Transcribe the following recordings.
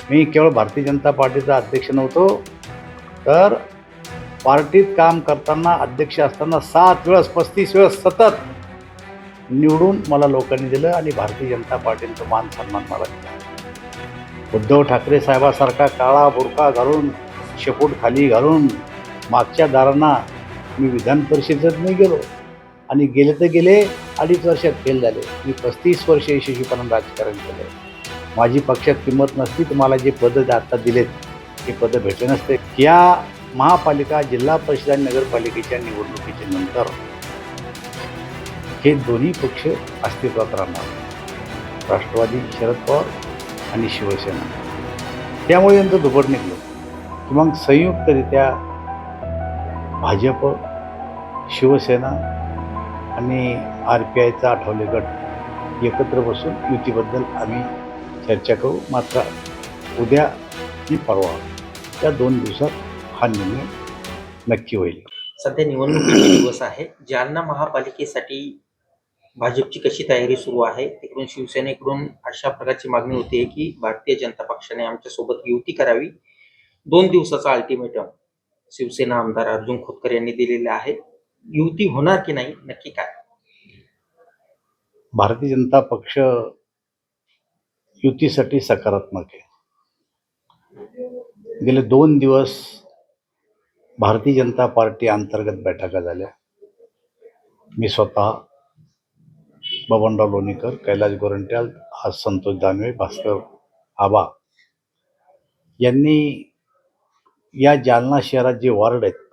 मी केवळ भारतीय जनता पार्टीचा अध्यक्ष नव्हतो, तर पार्टीत काम करताना अध्यक्ष असताना 7 वेळेस 35 वेळेस सतत निवडून मला लोकांनी दिलं आणि भारतीय जनता पार्टीचा मान सन्मान मला दिला. उद्धव ठाकरे साहेबासारखा काळा बुरखा घालून, शेपूट खाली घालून मागच्या दारांना मी विधान परिषदेत नाही गेलो आणि गेले तर गेले 2.5 वर्षात फेल झाले. मी 35 वर्ष यशस्वीपणे राजकारण केलं. माझी पक्षात किंमत नसती तर मला जे पदं आता दिलेत ते पदं भेटले नसते. या महापालिका, जिल्हा परिषद आणि नगरपालिकेच्या निवडणुकीच्या नंतर हे दोन्ही पक्ष अस्तित्वात राहणार, राष्ट्रवादी शरद पवार आणि शिवसेना. त्यामुळे यांचं दुपट निघलं की मग संयुक्तरित्या भाजप, शिवसेना आणि RPIचा आठवले गट एकत्र बसून युतीबद्दल आम्ही चर्चा करू. मात्र उद्या आणि परवा या 2 दिवसात हा निर्णय नक्की होईल. सध्या निवडणुकीचे दिवस आहे. जालना महापालिकेसाठी भाजपची कशी तयारी सुरू आहे? तिकडून शिवसेनेकडून अशा प्रकारची मागणी होते की भारतीय जनता पक्षाने आमच्यासोबत युती करावी. 2 दिवसाचा अल्टिमेटम शिवसेना आमदार अर्जुन खोतकर यांनी दिलेले आहे. युती होणार की नाही, नक्की काय? भारतीय जनता पक्ष युतीसाठी सकारात्मक आहे. गेले 2 दिवस भारतीय जनता पार्टी अंतर्गत बैठका झाल्या. मी स्वतः, बबनराव लोणीकर, कैलास गोरंट्याल, आज संतोष दानवे, भास्कर आबा यांनी या जालना शहरात जे वॉर्ड आहेत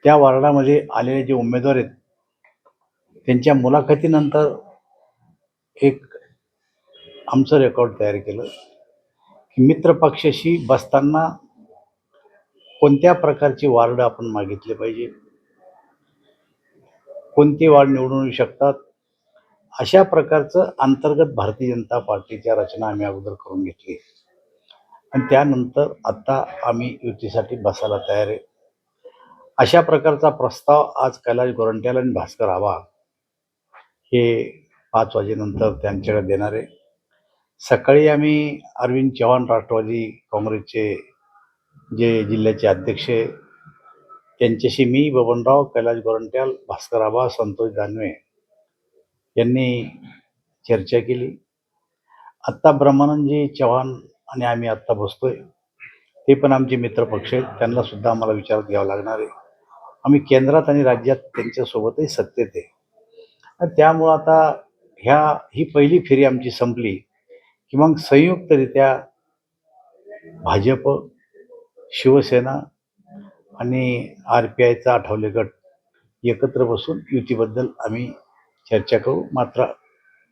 त्या वॉर्डामध्ये आलेले जे उमेदवार आहेत त्यांच्या मुलाखतीनंतर एक आमचं रेकॉर्ड तयार केलं की मित्रपक्षाशी बसताना कोणत्या प्रकारचे वार्ड आपण मागितले पाहिजे, कोणते वार्ड निवडून येऊ शकतात, अशा प्रकारचं अंतर्गत भारतीय जनता पार्टीच्या रचना आम्ही अगोदर करून घेतली आणि त्यानंतर आत्ता आम्ही युतीसाठी बसायला तयार आहे. अशा प्रकारचा प्रस्ताव आज कैलास गोरंट्याल आणि भास्कर आबा हे 5 वाजेनंतर त्यांच्याकडे देणार आहे. सकाळी आम्ही अरविंद चव्हाण, राष्ट्रवादी काँग्रेसचे जे जिल्ह्याचे अध्यक्ष आहे, त्यांच्याशी मी, बबनराव, कैलास गोरंट्याल, भास्कर आबा, संतोष दानवे यांनी चर्चा केली. आत्ता ब्रह्मानंदजी चव्हाण आणि आम्ही आत्ता बसतोय, ते पण आमचे मित्रपक्ष आहेत, त्यांना सुद्धा आम्हाला विचारात घ्यावं लागणार आहे. आम्ही केंद्रात आणि राज्यात त्यांच्यासोबतही सत्तेत आहे. आणि त्यामुळं आता ही पहिली फेरी आमची संपली की मग संयुक्तरित्या भाजप, शिवसेना आणि RPIचा आठवले गट एकत्र बसून युतीबद्दल आम्ही चर्चा करू. मात्र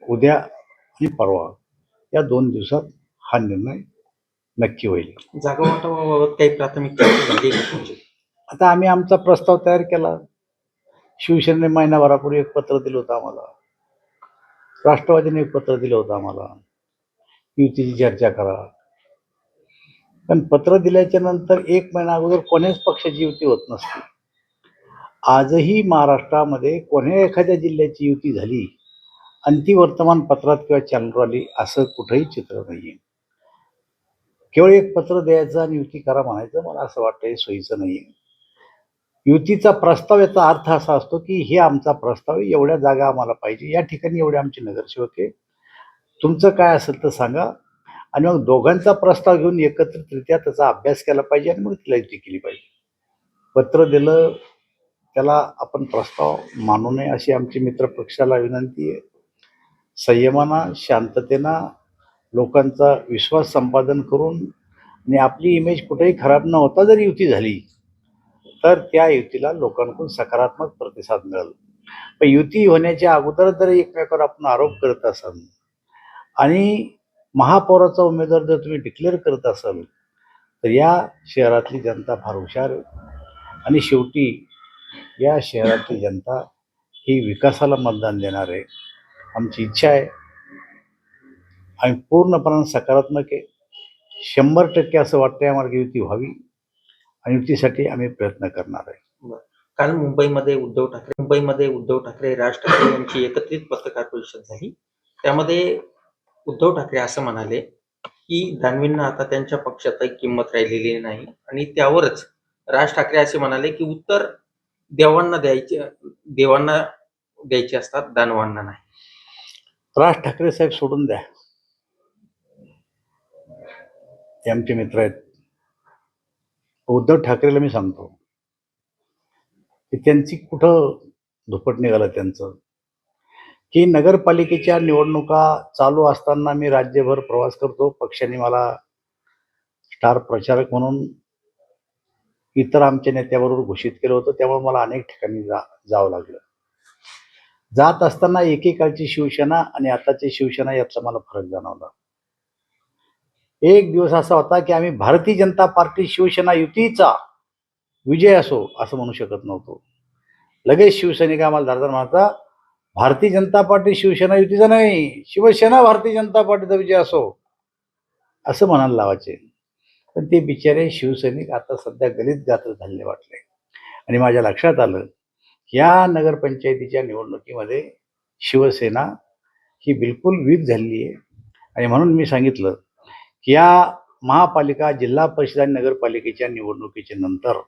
उद्या आणि परवा या 2 दिवसात हा निर्णय नक्की होईल. जागा वाटपाबाबत काही प्राथमिक चर्चा झाली का तुमची? आता आम्ही आमचा प्रस्ताव तयार केला. शिवसेनेने महिनाभरापूर्वी एक पत्र दिलं होतं आम्हाला, राष्ट्रवादीने एक पत्र दिलं होतं आम्हाला, युतीची चर्चा करा. पण पत्र दिल्याच्या नंतर 1 महिना अगोदर कोण्याच पक्षाची युती होत नसते. आजही महाराष्ट्रामध्ये कोण्या एखाद्या जिल्ह्याची युती झाली आणि ती वर्तमानपत्रात किंवा चॅनलवर आली असं कुठंही चित्र नाही आहे. केवळ एक पत्र द्यायचं आणि युती करा म्हणायचं, मला असं वाटतं हे सोयीचं नाही आहे. युतीचा प्रस्ताव, याचा अर्थ असा असतो की हे आमचा प्रस्ताव आहे, एवढ्या जागा आम्हाला पाहिजे, या ठिकाणी एवढे आमचे नगरसेवक आहे, तुमचं काय असेल तर सांगा. आणि मग दोघांचा प्रस्ताव घेऊन एकत्रितरित्या त्याचा अभ्यास केला पाहिजे आणि मग तिला युती केली पाहिजे. पत्र दिलं त्याला आपण प्रस्ताव मानू नये अशी आमची मित्रपक्षाला विनंती आहे. संयमानं, शांततेनं, लोकांचा विश्वास संपादन करून आणि आपली इमेज कुठेही खराब न होता जर युती झाली तर त्या युतीला लोकांकडून सकारात्मक प्रतिसाद मिळेल. पण युती होण्याच्या अगोदर जर एकमेकावर आपण आरोप करत असाल आणि महापौराचा उमेदवार जर तुम्ही डिक्लेअर करत असाल तर या शहरातली जनता फार हुशार आहे आणि शेवटी या शहरातली जनता ही विकासाला मतदान देणार आहे. आमची इच्छा आहे, आम्ही पूर्णपणे सकारात्मक आहे. 100% असं वाटतंय आम्हाला की युती व्हावी आणि युतीसाठी आम्ही प्रयत्न करणार आहे. काल मुंबईमध्ये उद्धव ठाकरे, राज ठाकरे यांची एकत्रित पत्रकार परिषद झाली. त्यामध्ये उद्धव ठाकरे असं म्हणाले की दानवेंना आता त्यांच्या पक्षातही किंमत राहिलेली नाही आणि त्यावरच राज ठाकरे असे म्हणाले की उत्तर देवांना द्यायचे असतात, दानवांना नाही. राज ठाकरे साहेब सोडून द्या, ते आमचे मित्र आहेत. उद्धव ठाकरेला मी सांगतो की त्यांची कुठं धुपट निघालं त्यांचं, की नगरपालिकेच्या निवडणुका चालू असताना मी राज्यभर प्रवास करतो. पक्षाने मला स्टार प्रचारक म्हणून इतर आमच्या नेत्याबरोबर घोषित केलं होतं. त्यामुळे मला अनेक ठिकाणी जावं लागलं. जात असताना एकेकाळची शिवसेना आणि आताची शिवसेना यातला मला फरक जाणवला. एक दिवस असा होता की आम्ही भारतीय जनता पार्टी शिवसेना युतीचा विजय असो असं म्हणू शकत नव्हतो. लगेच शिवसैनिक आम्हाला धारदार म्हणता, भारतीय जनता पार्टी शिवसेना युतीचा नाही, शिवसेना भारतीय जनता पार्टीचा विजय असो असं म्हणायला लावायचे. पण ते बिचारे शिवसैनिक आता सध्या गलित गात्र झालेले वाटले. आणि माझ्या लक्षात आलं की या नगरपंचायतीच्या निवडणुकीमध्ये शिवसेना ही बिलकुल वीक झालेली आहे. आणि म्हणून मी सांगितलं की या महापालिका, जिल्हा परिषद आणि नगरपालिकेच्या निवडणुकीच्या नंतर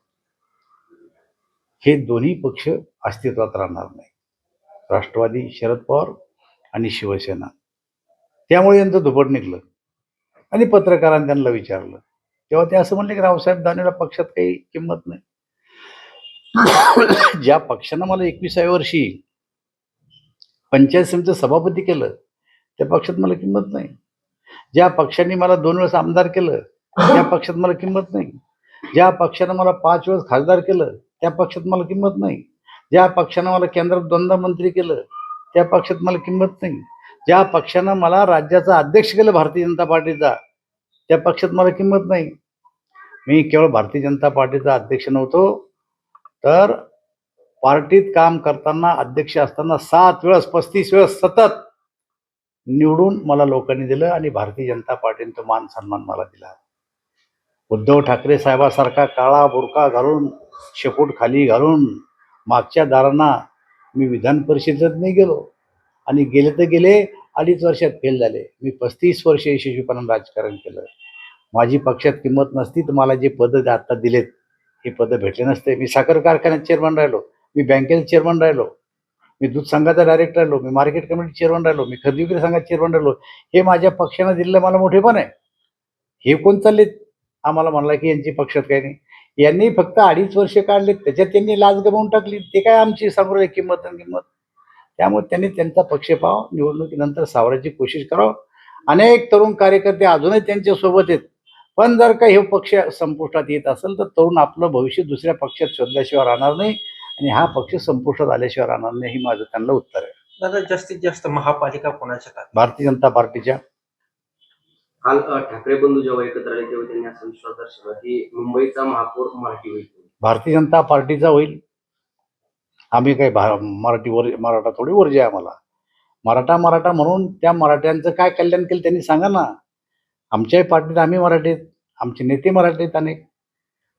हे दोन्ही पक्ष अस्तित्वात राहणार नाही, राष्ट्रवादी शरद पवार आणि शिवसेना. त्यामुळे यांचं धुपट निघलं. आणि पत्रकारांनी त्यांना विचारलं तेव्हा ते असं म्हणले की रावसाहेब दानवेला पक्षात काही किंमत नाही. ज्या पक्षानं मला 21व्या वर्षी पंचायत समितीचं सभापती केलं त्या पक्षात मला किंमत नाही. ज्या पक्षाने मला 2 वेळेस आमदार केलं त्या पक्षात मला किंमत नाही. ज्या पक्षानं मला 5 वेळेस खासदार केलं त्या पक्षात मला किंमत नाही. ज्या पक्षानं मला केंद्रात 2दा मंत्री केलं त्या पक्षात मला किंमत नाही. ज्या पक्षानं मला राज्याचा अध्यक्ष केलं भारतीय जनता पार्टीचा त्या पक्षात मला किंमत नाही. मी केवळ भारतीय जनता पार्टीचा अध्यक्ष नव्हतो, तर पार्टीत काम करताना, अध्यक्ष असताना 7 वेळेस 35 वेळेस सतत निवडून मला लोकांनी दिलं आणि भारतीय जनता पार्टीने तो मान सन्मान मला दिला. उद्धव ठाकरे साहेबासारखा काळा बुरका घालून, शेपूट खाली घालून मागच्या दारांना मी विधान परिषदेत नाही गेलो. आणि गेले तर गेले 2.5 वर्षात फेल झाले. मी 35 वर्ष यशस्वीपणाने राजकारण केलं. माझी पक्षात किंमत नसती तर मला जे पदं आता दिलेत हे पदं भेटले नसते. मी साखर कारखान्यात चेअरमन राहिलो, मी बँकेत चेअरमन राहिलो, मी दूध संघाचा डायरेक्टर राहिलो, मी मार्केट कमिटी चेअरमन राहिलो, मी खरेदी विक्री संघात चेअरमन राहिलो. हे माझ्या पक्षानं दिलेलं मला मोठेपण आहे. हे कोण चाललेत आम्हाला म्हणला की यांची पक्षात काही नाही. यांनी फक्त 2.5 वर्ष काढले, त्याच्यात त्यांनी लाज गमावून टाकली. ते काय आमची सांगू राहिले किंमत आणि किंमत. त्यामुळे त्यांनी त्यांचा पक्ष पाहावा, निवडणुकीनंतर सावरायची कोशिश करावं. अनेक तरुण कार्यकर्ते अजूनही त्यांच्या सोबत आहेत. पण जर का हे पक्ष संपुष्टात येत असेल तर तरुण आपलं भविष्य दुसऱ्या पक्षात शोधल्याशिवाय राहणार नाही आणि हा पक्ष संपुष्टात आल्याशिवाय राहणार नाही. ही माझं त्यांना उत्तर आहे. दादा, जास्तीत जास्त महापालिका कोणाच्या ताब्यात? भारतीय जनता पार्टीच्या. काल ठाकरे बंधू जेव्हा एकत्र आले तेव्हा त्यांनी असा विश्वास दर्शवला की मुंबईचा महापौर मराठी होईल. भारतीय जनता पार्टीचा होईल. आम्ही काही मराठा थोडी वर्ज आहे आम्हाला. मराठा म्हणून त्या मराठ्यांचं काय कल्याण केलं त्यांनी सांगा ना. आमच्याही पार्टीत आम्ही मराठीत, आमचे नेते मराठीत अनेक.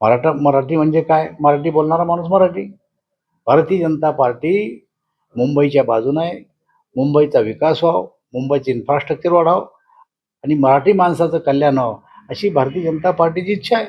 मराठी म्हणजे काय, मराठी बोलणारा माणूस मराठी. भारतीय जनता पार्टी मुंबईच्या बाजूने आहे. मुंबईचा विकास व्हावा, मुंबईचे इन्फ्रास्ट्रक्चर वाढावं आणि मराठी माणसाचं कल्याण व्हावं अशी भारतीय जनता पार्टीची इच्छा आहे.